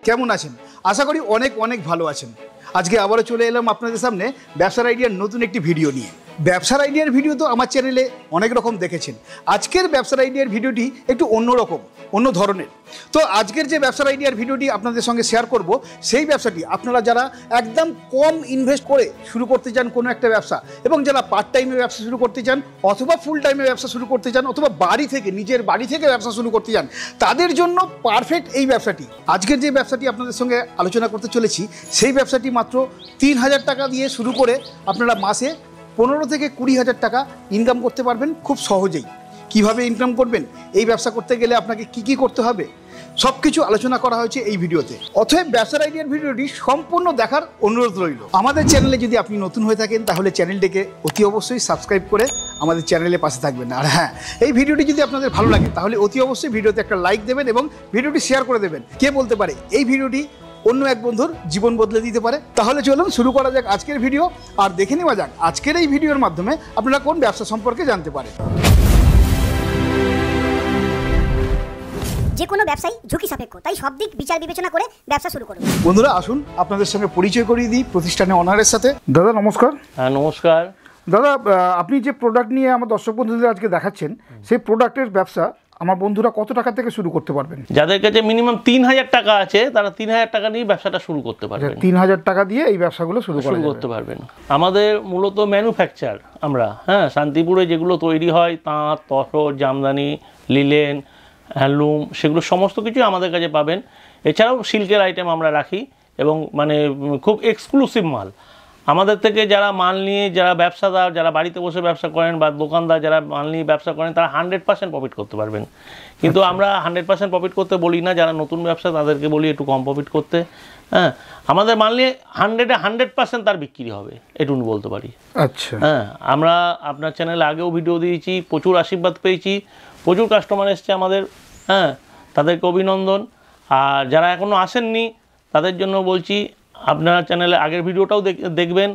কেমন আছেন? আশা করি অনেক অনেক ভালো আছেন। আজকে আবারও চলে এলাম আপনাদের সামনে ব্যবসার আইডিয়ার নতুন একটি ভিডিও নিয়ে। ব্যবসার আইডিয়ার ভিডিও তো আমার চ্যানেলে অনেক রকম দেখেছেন। আজকের ব্যবসার আইডিয়ার ভিডিওটি একটু অন্যরকম, অন্য ধরনের। তো আজকের যে ব্যবসার আইডিয়ার ভিডিওটি আপনাদের সঙ্গে শেয়ার করব, সেই ব্যবসাটি আপনারা যারা একদম কম ইনভেস্ট করে শুরু করতে চান কোনো একটা ব্যবসা, এবং যারা পার্ট টাইমে ব্যবসা শুরু করতে চান, অথবা ফুল টাইমে ব্যবসা শুরু করতে চান, অথবা বাড়ি থেকে, নিজের বাড়ি থেকে ব্যবসা শুরু করতে চান, তাদের জন্য পারফেক্ট এই ব্যবসাটি। আজকের যে ব্যবসাটি আপনাদের সঙ্গে আলোচনা করতে চলেছি, সেই ব্যবসাটি মাত্র ৩,০০০ টাকা দিয়ে শুরু করে আপনারা মাসে ১৫ থেকে ২০,০০০ টাকা ইনকাম করতে পারবেন খুব সহজেই। কিভাবে ইনকাম করবেন, এই ব্যবসা করতে গেলে আপনাকে কি করতে হবে, সব কিছু আলোচনা করা হয়েছে এই ভিডিওতে। অতএব ব্যবসার আইডিয়ার ভিডিওটি সম্পূর্ণ দেখার অনুরোধ রইল। আমাদের চ্যানেলে যদি আপনি নতুন হয়ে থাকেন, তাহলে চ্যানেলটিকে অতি অবশ্যই সাবস্ক্রাইব করে আমাদের চ্যানেলে পাশে থাকবেন। আর হ্যাঁ, এই ভিডিওটি যদি আপনাদের ভালো লাগে, তাহলে অতি অবশ্যই ভিডিওতে একটা লাইক দেবেন এবং ভিডিওটি শেয়ার করে দেবেন। কে বলতে পারে এই ভিডিওটি অন্য এক বন্ধুর জীবন বদলে দিতে পারে। তাহলে চলুন শুরু করা যাক আজকের ভিডিও, আর দেখে নেওয়া যাক আজকের এই ভিডিওর মাধ্যমে আপনারা কোন ব্যবসা সম্পর্কে জানতে পারেন। যে কোনো ব্যবসায়ী ঝুঁকি সাপেক্ষ, তাই সব দিক বিচার বিবেচনা করে ব্যবসা শুরু করুন। বন্ধুরা, আসুন আপনাদের সঙ্গে পরিচয় করিয়ে দিই প্রতিষ্ঠানের অনারের সাথে। দাদা নমস্কার। হ্যাঁ নমস্কার দাদা, আপনি যে প্রোডাক্ট নিয়ে আমার দর্শক বন্ধুদের আজকে দেখাচ্ছেন, সেই প্রোডাক্টের ব্যবসা আমার বন্ধুরা কত টাকা থেকে শুরু করতে পারবেন? যাদের কাছে মিনিমাম ৩,০০০ টাকা আছে, তারা ৩,০০০ টাকা নিয়ে ব্যবসাটা শুরু করতে পারবেন। ৩,০০০ টাকা দিয়ে এই ব্যবসাগুলো শুরু করতে পারবেন। আমাদের মূলত ম্যানুফ্যাকচার, আমরা শান্তিপুরে যেগুলো তৈরি হয়, তাঁত, তসর, জামদানি, লিলেন, হ্যান্ডলুম, সেগুলো সমস্ত কিছু আমাদের কাছে পাবেন। এছাড়াও সিল্কের আইটেম আমরা রাখি, এবং মানে খুব এক্সক্লুসিভ মাল। আমাদের থেকে যারা মাল নিয়ে, যারা ব্যবসাদার, যারা বাড়িতে বসে ব্যবসা করেন, বা দোকানদার যারা মাল নিয়ে ব্যবসা করেন, তারা 100% প্রফিট করতে পারবেন। কিন্তু আমরা 100% প্রফিট করতে বলি না। যারা নতুন ব্যবসা, তাদেরকে বলি একটু কম প্রফিট করতে। হ্যাঁ, আমাদের মাল নিয়ে 100% তার বিক্রি হবে, এটুকু বলতে পারি। আচ্ছা। হ্যাঁ, আমরা আপনার চ্যানেলে আগেও ভিডিও দিয়েছি, প্রচুর আশীর্বাদ পেয়েছি, প্রচুর কাস্টমার এসছে আমাদের। হ্যাঁ, তাদেরকে অভিনন্দন। আর যারা এখনও আসেননি, তাদের জন্য বলছি, আপনার চ্যানেলে আগের ভিডিওটাও দেখবেন,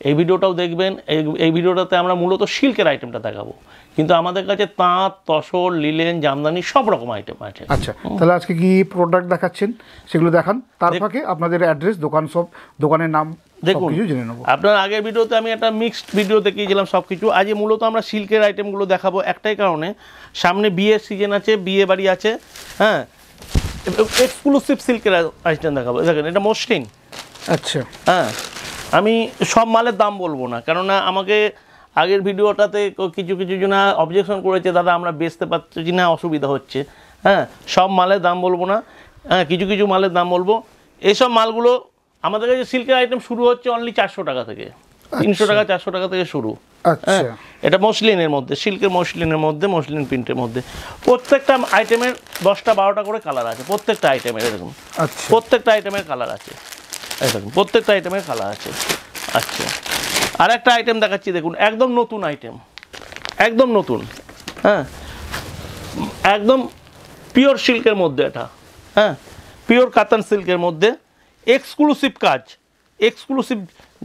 এই ভিডিওটাও দেখবেন। এই ভিডিওটাতে আমরা মূলত সিল্কের আইটেমটা দেখাবো, কিন্তু আমাদের কাছে তাঁত, তসর, লিলেন, জামদানি সব রকম আইটেম আছে। আচ্ছা, তাহলে আজকে কি প্রোডাক্ট দেখাচ্ছেন সেগুলো দেখান, তার ফাঁকে আপনাদের অ্যাড্রেস, দোকান, সব দোকানের নাম দেখুন। আপনার আগের ভিডিওতে আমি একটা মিক্সড ভিডিও দেখিয়েছিলাম সব কিছু। আজ মূলত আমরা সিল্কের আইটেমগুলো দেখাবো, একটাই কারণে, সামনে বিয়ের সিজন আছে, বিয়ে বাড়ি আছে। হ্যাঁ, এক্সক্লুসিভ সিল্কের আইটেম দেখাবো। দেখেন, এটা মসলিন। আচ্ছা। হ্যাঁ, আমি সব মালের দাম বলবো না, কেননা আমাকে আগের ভিডিওটাতে কিছু জন অবজেকশন করেছে, দাদা আমরা বেচতে পারছি না, অসুবিধা হচ্ছে। হ্যাঁ, সব মালের দাম বলবো না। হ্যাঁ, কিছু মালের দাম বলবো। এইসব মালগুলো আমাদের কাছে সিল্কের আইটেম শুরু হচ্ছে অনলি 400 টাকা থেকে, 300 টাকা, 400 টাকা থেকে শুরু। হ্যাঁ, এটা মসলিনের মধ্যে, সিল্কের মসলিনের মধ্যে, মসলিন প্রিন্টের মধ্যে। প্রত্যেকটা আইটেমের 10টা 12টা করে কালার আছে, প্রত্যেকটা আইটেমের। এরকম প্রত্যেকটা আইটেমের কালার আছে, এরকম প্রত্যেকটা আইটেমের কালার আছে। আচ্ছা, আর একটা আইটেম দেখাচ্ছি, দেখুন, একদম নতুন আইটেম, একদম নতুন। হ্যাঁ, একদম পিওর সিল্কের মধ্যে এটা। হ্যাঁ, পিওর কাতান সিল্কের মধ্যে এক্সক্লুসিভ কাজ, এক্সক্লুসিভ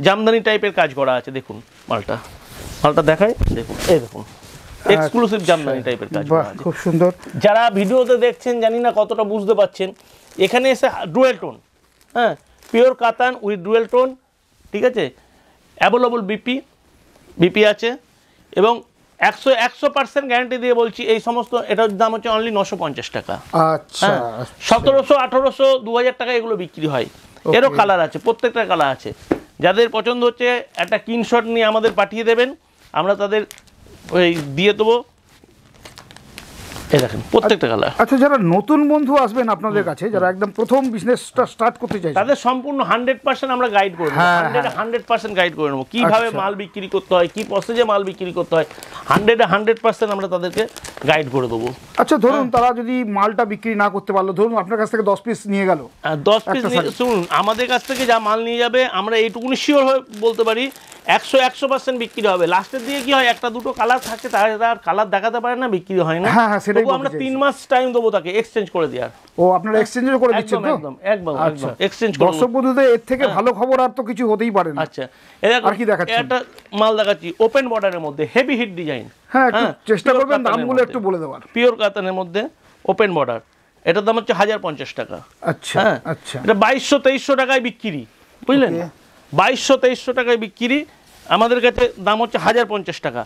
জামদানি টাইপের কাজ করা আছে। দেখুন মালটা দেখায়, দেখুন, এই দেখুন, এক্সক্লুসিভ জামদানি টাইপের কাজ করা আছে, খুব সুন্দর। যারা ভিডিওতে দেখছেন, জানি না কতটা বুঝতে পারছেন, এখানে এসে ডুয়েল টোন, হ্যাঁ, পিওর কাতান উইথ ডুয়েল টোন, ঠিক আছে। অ্যাভেলেবল বিপি আছে, এবং 100% গ্যারান্টি দিয়ে বলছি, এই সমস্ত, এটার দাম হচ্ছে অনলি 950 টাকা। আচ্ছা। 1700, 1800, 2000 টাকা এগুলো বিক্রি হয়। এরও কালার আছে, প্রত্যেকটা কালার আছে। যাদের পছন্দ হচ্ছে একটা স্ক্রিনশট নিয়ে আমাদের পাঠিয়ে দেবেন, আমরা তাদের ওই দিয়ে দেবো। এই দেখেন প্রত্যেকটা কালার। আচ্ছা, যারা নতুন বন্ধু আসবেন আপনাদের কাছে, যারা একদম প্রথম বিজনেসটা স্টার্ট করতে চাই, তাদের সম্পূর্ণ 100% আমরা গাইড করে নেবো। 100% গাইড করে নেবো, কীভাবে মাল বিক্রি করতে হয়, কী প্রসেসে মাল বিক্রি করতে হয়, 100% আমরা তাদেরকে গাইড করে দেবো। আচ্ছা, ধরুন তারা যদি মালটা বিক্রি না করতে পারলো, ধরুন আপনার কাছ থেকে 10 পিস নিয়ে গেল, 10 পিস শুনুন, আমাদের কাছ থেকে যা মাল নিয়ে যাবে, আমরা এইটুকুনি শিওর হয়ে বলতে পারি 100% বিক্রি হবে। লাস্টের দিকে কি হয়, একটা দুটো কালার থাকে, তার কালার দেখাতে পারে না, বিক্রি হয় না। হ্যাঁ, সেটাই আমরা 3 মাস টাইম দেবো তাকে এক্সচেঞ্জ করে দেওয়ার। ও, আপনারা এক্সচেঞ্জও করে দিচ্ছেন? একদম এক্সচেঞ্জ করে। দর্শক বন্ধুদের এর থেকে ভালো খবর আর তো কিছু হতেই পারে না। আচ্ছা, আর কি দেখাচ্ছি, একটা মাল দেখাচ্ছি ওপেন বর্ডারের মধ্যে, হেভি হিট ডিজাইন। হ্যাঁ, চেষ্টা করবেন দামগুলো একটু বলে দেওয়ার। পিওর কাতানের মধ্যে ওপেন বর্ডার, এটার দাম হচ্ছে 1050 টাকা। আচ্ছা হ্যাঁ আচ্ছা, এটা 2200-2300 টাকায় বিক্রি, বুঝলেন? 2200-2300 টাকায় বিক্রি, আমাদের কাছে দাম হচ্ছে 1050 টাকা।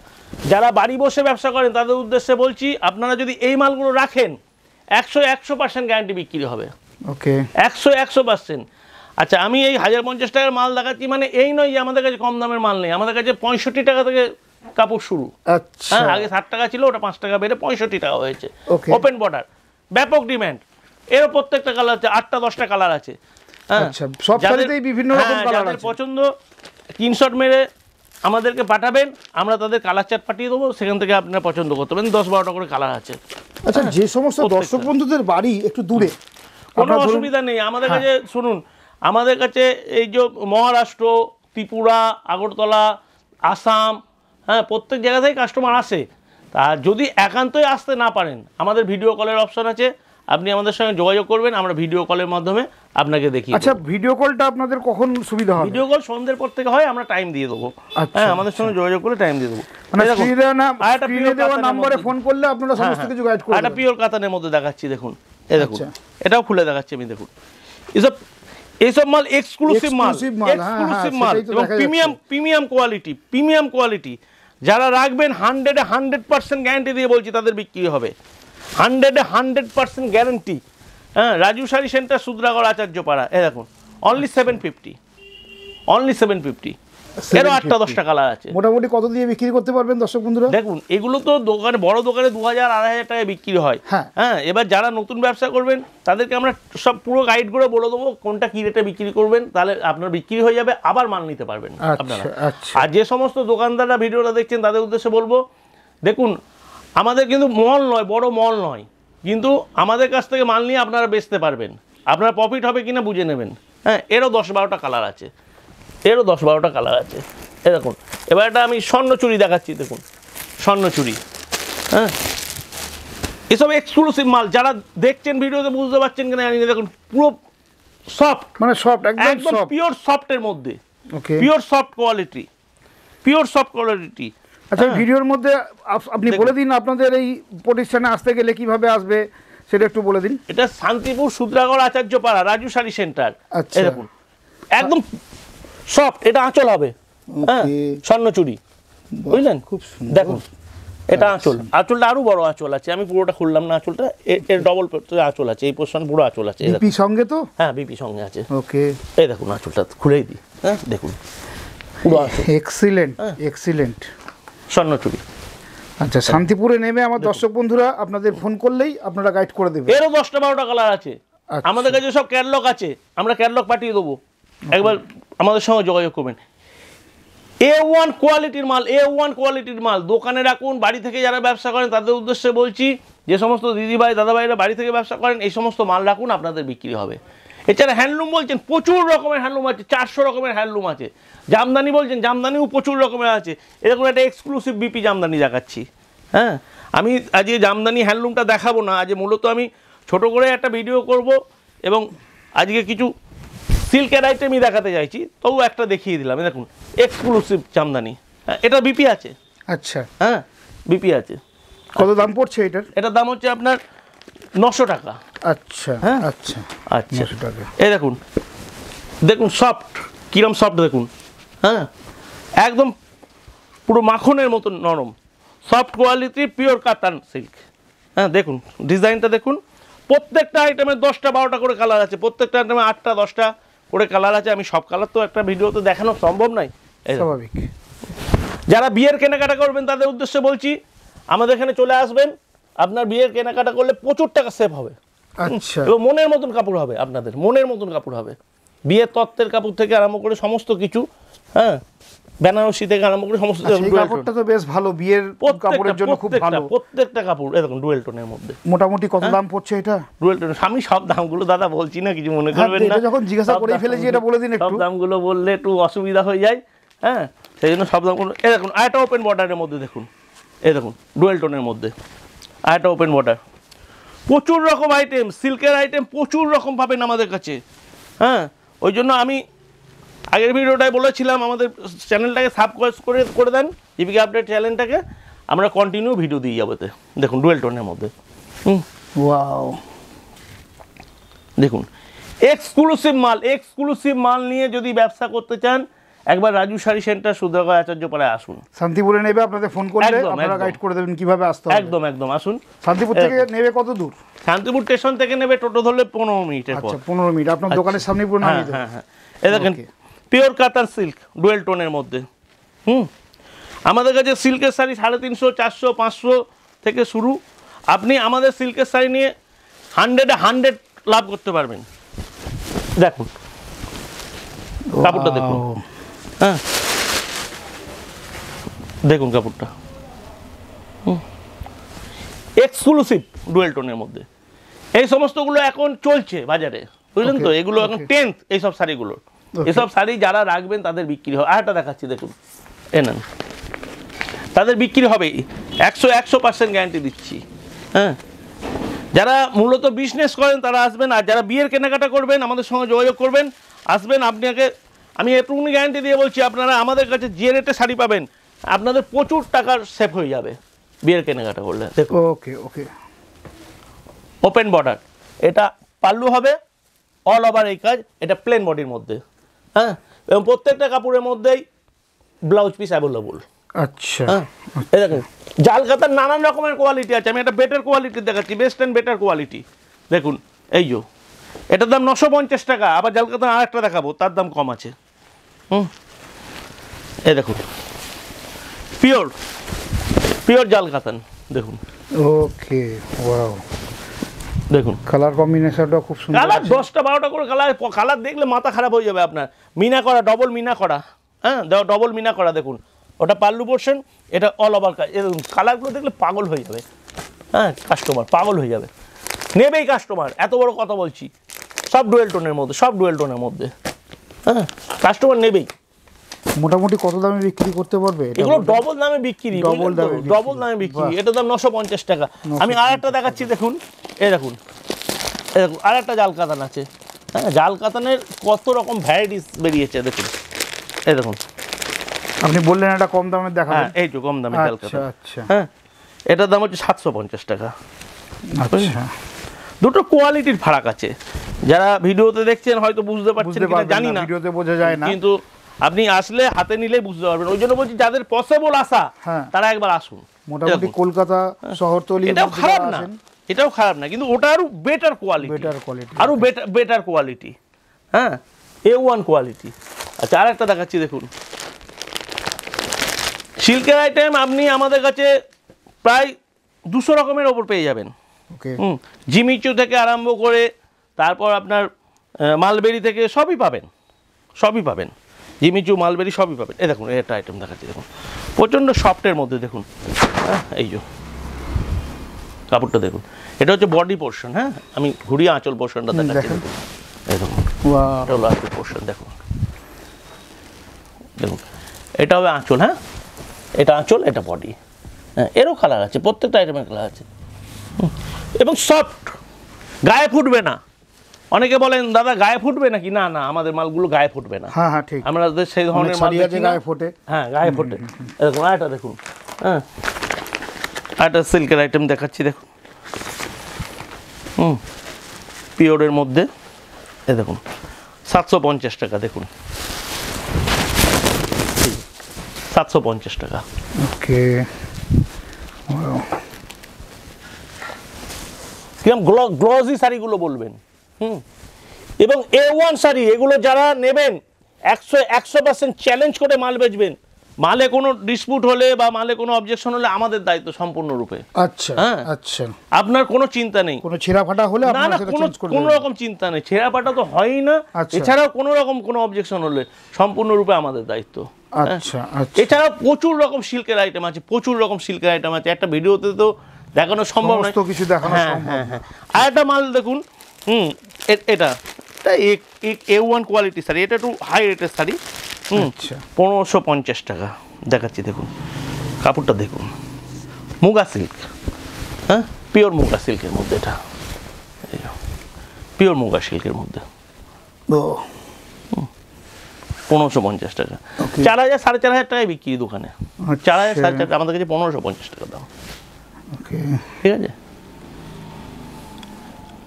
যারা বাড়ি বসে ব্যবসা করেন তাদের উদ্দেশ্যে বলছি, আপনারা যদি এই মালগুলো রাখেন 100% গ্যারান্টি বিক্রি হবে। ওকে, 100%। আচ্ছা, আমি এই 1050 টাকার মাল দেখাচ্ছি মানে এই নয় যে আমাদের কাছে কম দামের মাল নেই। আমাদের কাছে 65 টাকা থেকে কাপড় শুরু। আচ্ছা, হ্যাঁ, আগে 60 টাকা ছিল, ওটা 5 টাকা বেড়ে 65 টাকা হয়েছে। Okay. ওপেন বর্ডার, ব্যাপক ডিমান্ড। এর প্রত্যেকটা কালার আছে, 8টা 10টা কালার আছে। হ্যাঁ, আচ্ছা, সব শাড়িতেই বিভিন্ন রকম কালার যাদের আছে। পছন্দ স্ক্রিনশট মেরে আমাদেরকে পাঠাবেন, আমরা তাদের কালার চার্ট পাঠিয়ে দেবো, সেখান থেকে আপনারা পছন্দ করতে পারেন। 10-12টা করে কালার আছে। আচ্ছা, যে সমস্ত দর্শক বন্ধুদের বাড়ি একটু দূরে, কোনো অসুবিধা নেই আমাদের কাছে। শুনুন, আমাদের কাছে এই যে মহারাষ্ট্র, ত্রিপুরা, আগরতলা, আসাম, হ্যাঁ, প্রত্যেক জায়গা থেকে কাস্টমার আসে। তা যদি একান্তই আসতে না পারেন, আমাদের ভিডিও কলের অপশন আছে, আপনি আমাদের সঙ্গে যোগাযোগ করবেন, আমরা ভিডিও কলের মাধ্যমে আপনাকে দেখি। আচ্ছা, ভিডিও কলটা আপনাদের কখন সুবিধা হবে? ভিডিও কল সন্ধ্যের পর থেকে হয়, আমরা টাইম দিয়ে দেবো। হ্যাঁ, আমাদের সঙ্গে যোগাযোগ করে টাইম দিয়ে দেবো। মানে স্ক্রিনে দেওয়া নম্বরে ফোন করলে আপনারা সমস্ত কিছু গাইড করে একটা দেবেন। পিওর কাতানের মধ্যে দেখাচ্ছি, দেখুন, এই দেখুন, আচ্ছা। এটাও খুলে দেখাচ্ছি আমি, দেখুন। এইসব মাল এক্সক্লুসিভ মাল, এক্সক্লুসিভ মাল এবং প্রিমিয়াম কোয়ালিটি। যারা রাখবেন 100% গ্যারান্টি দিয়ে বলছি তাদের বিক্রি হবে। 100% গ্যারান্টি। হ্যাঁ, রাজু শাড়ি সেন্টার, সুদ্রাগড়, আচার্যপাড়া। এই দেখুন, অনলি 750। এরও 8টা 10টা কালার আছে। মোটামুটি কত দিয়ে বিক্রি করতে পারবেন দর্শক বন্ধুরা? দেখুন, এগুলো তো দোকানে, বড় দোকানে 2000-2500 টাকায় বিক্রি হয়। হ্যাঁ, এবার যারা নতুন ব্যবসা করবেন তাদেরকে আমরা সব পুরো গাইড করে বলে দেবো কোনটা কি রেটে বিক্রি করবেন, তাহলে আপনার বিক্রি হয়ে যাবে, আবার মাল নিতে পারবেন আপনারা। আর যে সমস্ত দোকানদাররা ভিডিওটা দেখছেন তাদের উদ্দেশ্যে বলবো, দেখুন, আমাদের কিন্তু মল নয়, বড় মল নয়, কিন্তু আমাদের কাছ থেকে মাল নিয়ে আপনারা বেচতে পারবেন। আপনার প্রফিট হবে কিনা বুঝে নেবেন। হ্যাঁ, এরও 10-12টা কালার আছে, এ দেখুন। এবার এটা আমি স্বর্ণচুরি দেখাচ্ছি, দেখুন, স্বর্ণচুরি। হ্যাঁ, এসব এক্সক্লুসিভ মাল। যারা দেখছেন ভিডিওতে বুঝতে পারছেন কিনা জানি না, দেখুন, পুরো সফট, মানে সফট, একদম পিওর সফটের মধ্যে, ওকে, পিওর সফট কোয়ালিটি। আচ্ছা, ভিডিওর মধ্যে আপনি বলে দিন আপনাদের এই প্রতিষ্ঠানে আসতে গেলে কিভাবে আসবে সেটা একটু বলে দিন। এটা শান্তিপুর, সুদ্রাগড়, আচার্যপাড়া, রাজু শাড়ি সেন্টার। আচ্ছা, এই দেখুন, একদম সফট। এটা আঁচল হবে, হ্যাঁ, স্বর্ণচুরি, বুঝলেন? খুব সুন্দর। দেখুন, এটা আঁচলটা আরো বড় আঁচল আছে। আমি পুরোটা খুললাম না, আঁচলটা এর ডবল আঁচল আছে, এই পোর্শন পুরো আঁচল আছে। বিপি সঙ্গে তো? হ্যাঁ, বিপি সঙ্গে আছে। ওকে, এই দেখুন, আঁচলটা খুলেই দিই। হ্যাঁ, দেখুন, পুরো আঁচল, এক্সিলেন্ট স্বর্ণচুরি। আচ্ছা, শান্তিপুরে নেমে আমার দর্শক বন্ধুরা আপনাদের ফোন করলেই আপনারা গাইড করে দেবেন। এরও 10-12টা কালার আছে। আমাদের কাছে সব ক্যাটালগ আছে, আমরা ক্যাটালগ পাঠিয়ে দেবো, একবার আমাদের সঙ্গে যোগাযোগ করবেন। A1 কোয়ালিটির মাল দোকানে রাখুন। বাড়ি থেকে যারা ব্যবসা করেন তাদের উদ্দেশ্যে বলছি, যে সমস্ত দিদিভাই দাদাভাইরা বাড়ি থেকে ব্যবসা করেন, এই সমস্ত মাল রাখুন, আপনাদের বিক্রি হবে। এছাড়া হ্যান্ডলুম বলছেন, প্রচুর রকমের হ্যান্ডলুম আছে, 400 রকমের হ্যান্ডলুম আছে। জামদানি বলছেন, জামদানিও প্রচুর রকমের আছে। এরকম একটা এক্সক্লুসিভ বিপি জামদানি দেখাচ্ছি। হ্যাঁ, আমি আজকে জামদানি হ্যান্ডলুমটা দেখাবো না, আজ মূলত আমি ছোট করে একটা ভিডিও করব এবং আজকে কিছু সিল্কের আইটেমই দেখাতে চাইছি, তবু একটা দেখিয়ে দিলাম। দেখুন, এক্সক্লুসিভ জামদানি। হ্যাঁ, এটা বিপি আছে। আচ্ছা, হ্যাঁ, বিপি আছে। কত দাম পড়ছে এটার? এটার দাম হচ্ছে আপনার 900 টাকা। আচ্ছা, হ্যাঁ, আচ্ছা, 900 টাকা। এই দেখুন, সফট, কিরম সফট দেখুন। হ্যাঁ, একদম পুরো মাখনের মতো নরম, সফট কোয়ালিটির পিওর কাতান সিল্ক। হ্যাঁ, দেখুন ডিজাইনটা দেখুন। প্রত্যেকটা আইটেমে 10-12টা করে কালার আছে, প্রত্যেকটা আইটেমে 8-10টা করে কালার আছে। আমি সব কালার তো একটা ভিডিওতে দেখানো সম্ভব নয়, স্বাভাবিক। যারা বিয়ের কেনাকাটা করবেন তাদের উদ্দেশ্যে বলছি, আমাদের এখানে চলে আসবেন। আপনার বিয়ের কেনাকাটা করলে প্রচুর টাকা সেভ হবে। আচ্ছা, এবং মনের মতন কাপড় হবে, আপনাদের মনের মতন কাপড় হবে। বিয়ের তত্ত্বের কাপড় থেকে আরম্ভ করে সমস্ত কিছু, হ্যাঁ, বেনারসি থেকে আরম্ভ করে সমস্ত। কাপড়টা তো বেশ ভালো, বিয়ের কাপড়ের জন্য খুব ভালো। প্রত্যেকটা কাপড় দেখুন ডুয়েল টোনের মধ্যে। মোটামুটি কত দাম পড়ছে এটা? ডুয়েল টোন, আমি সব দামগুলো দাদা বলছি না, কিছু মনে করবেন না। যখন জিজ্ঞাসা করেই ফেলেছি, এটা বলে দিন একটু। সব দামগুলো বললে একটু অসুবিধা হয়ে যায়। হ্যাঁ, সেই জন্য সব দামগুলো। এই দেখুন, আরেকটা ওপেন বর্ডারের মধ্যে দেখুন, এই দেখুন ডুয়েল টোনের মধ্যে আরেকটা ওপেন বর্ডার। প্রচুর রকম আইটেম, সিল্কের আইটেম প্রচুর রকম পাবেন আমাদের কাছে। হ্যাঁ, ওই জন্য আমি আগের ভিডিওটায় বলেছিলাম আমাদের চ্যানেলটাকে সাবস্ক্রাইব করে দেন, জিবিকে আপডেট চ্যানেলটাকে। আমরা কন্টিনিউ ভিডিও দিয়ে যাবো। দেখুন ডুয়েল টোনের মধ্যে। ওয়াও, দেখুন এক্সক্লুসিভ মাল নিয়ে যদি ব্যবসা করতে চান একবার রাজু শাড়ি সেন্টার সুধাকর আচার্যপাড়ায় আসুন। শান্তিপুরে নেবে, আপনাদের ফোন করলে একদম, আপনারা একদম। গাইড করে দেবেন কিভাবে আসতে হবে। একদম আসুন। শান্তিপুর থেকে নেবে কত দূর? শান্তিপুর স্টেশন থেকে নেবে টোটো ধরলে 15 মিনিটের পর। আচ্ছা 15 মিনিট আপনার দোকানের সামনে পুরো নামিয়ে দেবেন। হ্যাঁ এই দেখেন পিওর কাতার সিল্ক ডুয়েল টোনের মধ্যে। আমাদের কাছে সিল্কের শাড়ি 350, 400, 500 থেকে শুরু। আপনি আমাদের সিল্কের শাড়ি নিয়ে 100 লাভ করতে পারবেন। দেখুন কাপড়টা দেখুন, হ্যাঁ দেখুন কাপড়টা এক্সক্লুসিভ ডুয়েল টোনের মধ্যে। এই সমস্তগুলো এখন চলছে বাজারে, বুঝলেন তো? এগুলো এখন 10th এইসব শাড়িগুলো। এসব শাড়ি যারা রাখবেন তাদের বিক্রি হবে। আরেকটা দেখাচ্ছি দেখুন, নেন, তাদের বিক্রি হবেই, 100% গ্যারান্টি দিচ্ছি। হ্যাঁ, যারা মূলত বিজনেস করেন তারা আসবেন, আর যারা বিয়ের কেনাকাটা করবেন আমাদের সঙ্গে যোগাযোগ করবেন, আসবেন। আপনাকে আমি এটুকুনি গ্যারান্টি দিয়ে বলছি, আপনারা আমাদের কাছে যে রেটে শাড়ি পাবেন আপনাদের প্রচুর টাকার সেভ হয়ে যাবে বিয়ের কেনাকাটা করলে। দেখুন ওকে ওপেন বর্ডার, এটা পাল্লু হবে, অল ওভার এই কাজ, এটা প্লেন বডির মধ্যে। হ্যাঁ, এবং প্রত্যেকটা কাপড়ের মধ্যেই ব্লাউজ পিস অ্যাভেলেবল। আচ্ছা, হ্যাঁ এই দেখুন জাল কাতার নানান রকমের কোয়ালিটি আছে। আমি একটা বেটার কোয়ালিটি দেখাচ্ছি, বেস্ট অ্যান্ড বেটার কোয়ালিটি। দেখুন এই যে এটার দাম 950 টাকা। আবার জাল কাতার আর একটা দেখাবো, তার দাম কম আছে। এই দেখুন পিওর জাল কাতান, দেখুন। ওকে, ওয়াও, দেখুন কালার কম্বিনেশনটা খুব সুন্দর। কালার 10টা 12টা করে কালার দেখলে মাথা খারাপ হয়ে যাবে আপনার। মিনা করা, ডবল মিনা করা, হ্যাঁ ডবল মিনা করা। দেখুন ওটা পাল্লু পোর্শন, এটা অল ওভার কাজ। দেখুন কালারগুলো দেখলে পাগল হয়ে যাবে। হ্যাঁ, কাস্টমার পাগল হয়ে যাবে, নেবেই কাস্টমার। এত বড় কথা বলছি, সব ডুয়েল টোনের মধ্যে, হ্যাঁ কাস্টমার নেবেই। মোটামুটি কত দামে বিক্রি করতে পারবে এগুলো? ডবল দামে বিক্রি, ডবল দামে বিক্রি। এটার দাম 950 টাকা। আমি আর একটা দেখাচ্ছি, দেখুন এই দেখুন আর একটা জাল কাতান আছে। হ্যাঁ, জাল কাতানের কত রকম ভ্যারাইটিস বেরিয়েছে, দেখুন এই দেখুন। আপনি বললেন এটা কম দামে দেখাবেন। হ্যাঁ এই তো কম দামে জাল কাতান। আচ্ছা, হ্যাঁ এটার দাম হচ্ছে 750 টাকা। আচ্ছা, দুটো কোয়ালিটির ফারাক আছে। যারা ভিডিওতে দেখছেন হয়তো বুঝতে পারছেন কিনা জানি না, ভিডিওতে বোঝা যায় না, কিন্তু আপনি আসলে হাতে নিলেই বুঝতে পারবেন। ওই জন্য বলছি যাদের পসিবল আসা তারা একবার আসুন। মোটামুটি কলকাতা শহরতলি, এটাও খারাপ না, কিন্তু ওটা আরো বেটার কোয়ালিটি, আরো বেটার কোয়ালিটি। হ্যাঁ, A1 কোয়ালিটি। আচ্ছা আর একটা দেখাচ্ছি, দেখুন সিল্কের আইটেম আপনি আমাদের কাছে প্রায় 200 রকমের ওপর পেয়ে যাবেন। জিমিচু থেকে আরম্ভ করে তারপর আপনার মালবেরি থেকে সবই পাবেন। জিমিচু, মালবেরি সবই পাবেন। এই দেখুন একটা আইটেম দেখাচ্ছি, দেখুন প্রচণ্ড সফটের মধ্যে। দেখুন এই যে কাপড়টা দেখুন, এটা হচ্ছে বডি পোর্শন। হ্যাঁ, আমি ঘুরিয়ে আঁচল পোর্শনটা দেখাচ্ছি। এই দেখুন এটা হলো আঁচল পোর্শন। দেখুন এটা হবে আঁচল। হ্যাঁ, এটা আঁচল, এটা বডি। হ্যাঁ, এরও কালার আছে, প্রত্যেকটা আইটেমের কালার আছে, এবং সফট, গায়ে ফুটবে না। অনেকে বলেন দাদা গায়ে ফুটবে নাকি? না আমাদের মালগুলো গায়ে ফুটবে না। হ্যাঁ ঠিক, আমাদের সেই ধরনের মাল গায়ে ফোটে। হ্যাঁ গায়ে ফোটে। এরকম আরেকটা দেখুন, হ্যাঁ আরেকটা সিল্কের আইটেম দেখাচ্ছি, দেখুন পিওরের মধ্যে। এ দেখুন 750 টাকা। দেখুন 750 টাকা। ওকে, কিরকম গ্লসি শাড়িগুলো বলবেন। এবং A1 শাড়ি, এগুলো যারা নেবেন 100% চ্যালেঞ্জ করে মাল বেচবেন। মালে কোনো ডিসপিউট হলে বা মালে কোনো অবজেকশন হলে আমাদের দায়িত্ব সম্পূর্ণরূপে। আচ্ছা আচ্ছা, আপনার কোনো চিন্তা নেই। কোনো ছেঁড়া ফাটা হলে আপনারা সেটা চেঞ্জ করে দেবেন। কোনো রকম চিন্তা নেই, ছেঁড়া ফাটা তো হয়ই না। এছাড়াও কোনো রকম কোনো অবজেকশন হলে সম্পূর্ণরূপে আমাদের দায়িত্ব। আচ্ছা, এছাড়াও প্রচুর রকম সিল্কের আইটেম আছে, একটা ভিডিওতে তো দেখানো সম্ভব নয়, সমস্ত কিছু দেখানো সম্ভব। হ্যাঁ, আর একটা মাল দেখুন, এটা A1 কোয়ালিটি শাড়ি, এটা একটু হাই রেটের শাড়ি। 1550 টাকা দেখাচ্ছি। দেখুন কাপড়টা দেখুন, মুগা সিল্ক। হ্যাঁ, পিওর মুগা সিল্কের মধ্যে, এটা পিওর মুগা সিল্কের মধ্যে 1550 টাকা। 4000 4500 টাকায় বিক্রি দোকানে। 4000 4500, আমাদের কাছে 1550 টাকা দাম। ঠিক আছে,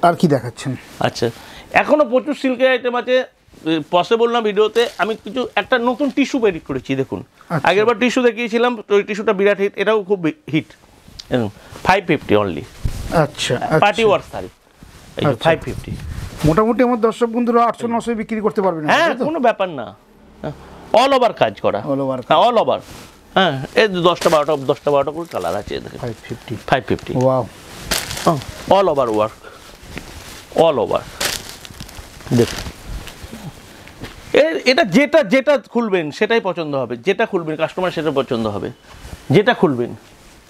আর কি দেখাচ্ছেন? আচ্ছা এখনও প্রচুর সিল্কের আইটেম আছে, পসিবল না ভিডিওতে। আমি কিছু একটা নতুন টিস্যু বের করেছি দেখুন। আগেরবার টিস্যু দেখিয়েছিলাম, তো ওই টিস্যুটা বিরাট হিট, এটাও খুব হিট। 550 অনলি। আচ্ছা, পার্টি ওয়ার্ক শাড়ি, এই যে 550। মোটামুটি আমার দর্শক বন্ধুরা 800-900 বিক্রি করতে পারবেন। হ্যাঁ, কোনো ব্যাপার না, অল ওভার কাজ করা, অল ওভার। হ্যাঁ অল ওভার। হ্যাঁ, এই 10টা 12টা করে কালার আছে দেখেন। 550। Wow, all over work, all over দেখুন। এটা যেটা যেটা খুলবেন সেটাই পছন্দ হবে, যেটা খুলবেন কাস্টমার সেটা পছন্দ হবে, যেটা খুলবেন।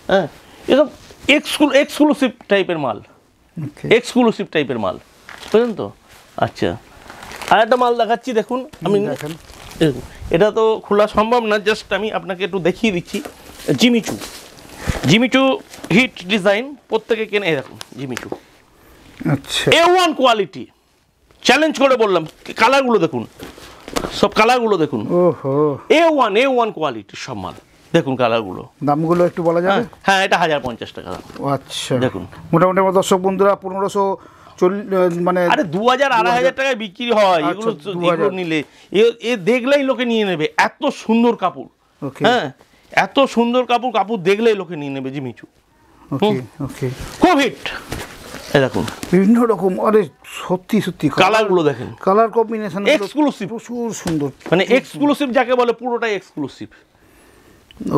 হ্যাঁ, এসব এক্সক্লুসিভ টাইপের মাল, এক্সক্লুসিভ টাইপের মাল, বুঝলেন তো? আচ্ছা, আর একটা মাল দেখাচ্ছি দেখুন। আমি এটা তো খোলা সম্ভব না, জাস্ট আমি আপনাকে একটু দেখিয়ে দিচ্ছি। জিমিচু, জিমিচু হিট ডিজাইন, প্রত্যেকে কেনে। এই দেখুন জিমিচু, আচ্ছা, A1 কোয়ালিটি, চ্যালেঞ্জ করে বললাম। কালারগুলো দেখুন, সব কালারগুলো দেখুন। ওহো, A1 কোয়ালিটির সব মাল দেখুন, কালারগুলো। দামগুলো একটু বলা যাবে? হ্যাঁ, এটা 1050 টাকা। আচ্ছা, দেখুন মোটামুটি আমার দর্শক বন্ধুরা 1540, মানে আরে 2000-2500 টাকায় বিক্রি হয় এগুলো। এগুলো নিলে এ দেখলেই লোকে নিয়ে নেবে, এত সুন্দর কাপড়। হ্যাঁ, এত সুন্দর কাপড়, কাপড় দেখলেই লোকে নিয়ে নেবে জিমিচু। ওকে ওকে, খুব হিট। এই দেখুন বিভিন্ন রকম, আরে সত্যি সত্যি কালারগুলো দেখেন, কালার কম্বিনেশন এক্সক্লুসিভ, প্রচুর সুন্দর, মানে এক্সক্লুসিভ যাকে বলে পুরোটাই এক্সক্লুসিভ।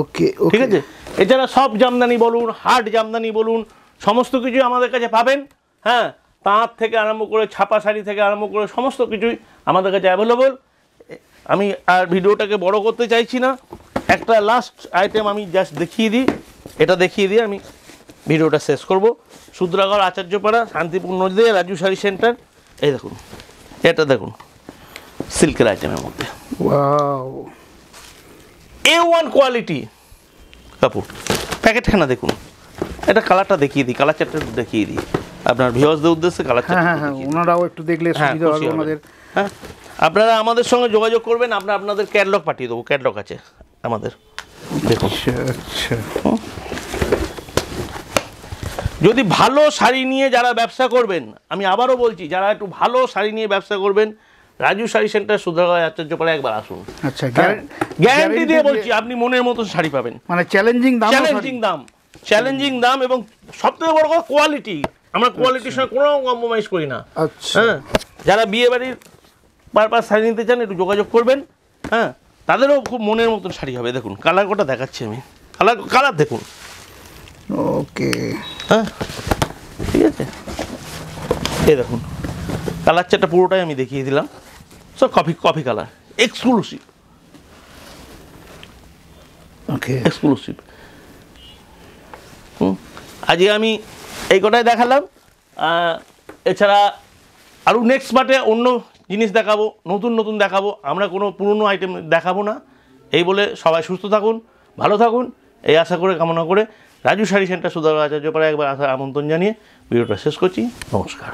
ওকে, ঠিক আছে। এছাড়া সব জামদানি বলুন, হার্ড জামদানি বলুন, সমস্ত কিছু আমাদের কাছে পাবেন। হ্যাঁ, তাঁত থেকে আরম্ভ করে, ছাপা শাড়ি থেকে আরম্ভ করে সমস্ত কিছুই আমাদের কাছে অ্যাভেলেবল। আমি আর ভিডিওটাকে বড় করতে চাইছি না, একটা লাস্ট আইটেম আমি জাস্ট দেখিয়ে দিই। এটা দেখিয়ে দিয়ে আমি ভিডিওটা শেষ করব। সূত্রাগড়, আচার্যপাড়া, শান্তিপুর নদী, রাজু শাড়ি সেন্টার। এই দেখুন, এটা দেখুন সিল্কের আইটেমের মধ্যে। ওয়াও, A1 কোয়ালিটি কাপড়। প্যাকেটখানা দেখুন, এটা কালারটা দেখিয়ে দিই, কালার চারটা দেখিয়ে দিই আপনার ভিউয়ার্সদের উদ্দেশ্যে। কালার চারটা, হ্যাঁ হ্যাঁ, ওনারাও একটু দেখলে সুবিধা হবে আমাদের। হ্যাঁ, আপনারা আমাদের সঙ্গে যোগাযোগ করবেন, আমরা আপনাদের ক্যাটলগ পাঠিয়ে দেবো। ক্যাটলগ আছে আমাদের, দেখুন। আচ্ছা, যদি ভালো শাড়ি নিয়ে যারা ব্যবসা করবেন, আমি আবারও বলছি, যারা একটু ভালো শাড়ি নিয়ে ব্যবসা করবেন, রাজু শাড়ি সেন্টার, সূত্রাগড়, আচার্যপাড়া একবার আসুন। আচ্ছা, গ্যারান্টি দিয়ে বলছি, আপনি মনের মতো শাড়ি পাবেন। মানে চ্যালেঞ্জিং দাম, চ্যালেঞ্জিং দাম, এবং সবথেকে বড় কথা কোয়ালিটি। আমরা কোয়ালিটির সঙ্গে কোনো কম্প্রোমাইজ করি না। আচ্ছা, হ্যাঁ, যারা বিয়ে বাড়ির পারপাস শাড়ি নিতে চান একটু যোগাযোগ করবেন। হ্যাঁ, তাদেরও খুব মনের মতন শাড়ি হবে। দেখুন কালার কোটা দেখাচ্ছি আমি, কালার দেখুন। ওকে, হ্যাঁ, ঠিক আছে। এই দেখুন কালার চারটা পুরোটাই আমি দেখিয়ে দিলাম, সব কফি কালার, এক্সক্লুসিভ, ওকে, এক্সক্লুসিভ। আজকে আমি এই কটাই দেখালাম। এছাড়া আরও নেক্সট পার্টে অন্য জিনিস দেখাবো, নতুন নতুন দেখাবো। আমরা কোনো পুরনো আইটেম দেখাবো না। এই বলে সবাই সুস্থ থাকুন, ভালো থাকুন, এই আশা করে, কামনা করে রাজু শাড়ি সেন্টার, সূত্রাগড়, আচার্যপাড়া একবার আসার আমন্ত্রণ জানিয়ে ভিডিওটা শেষ করছি। নমস্কার।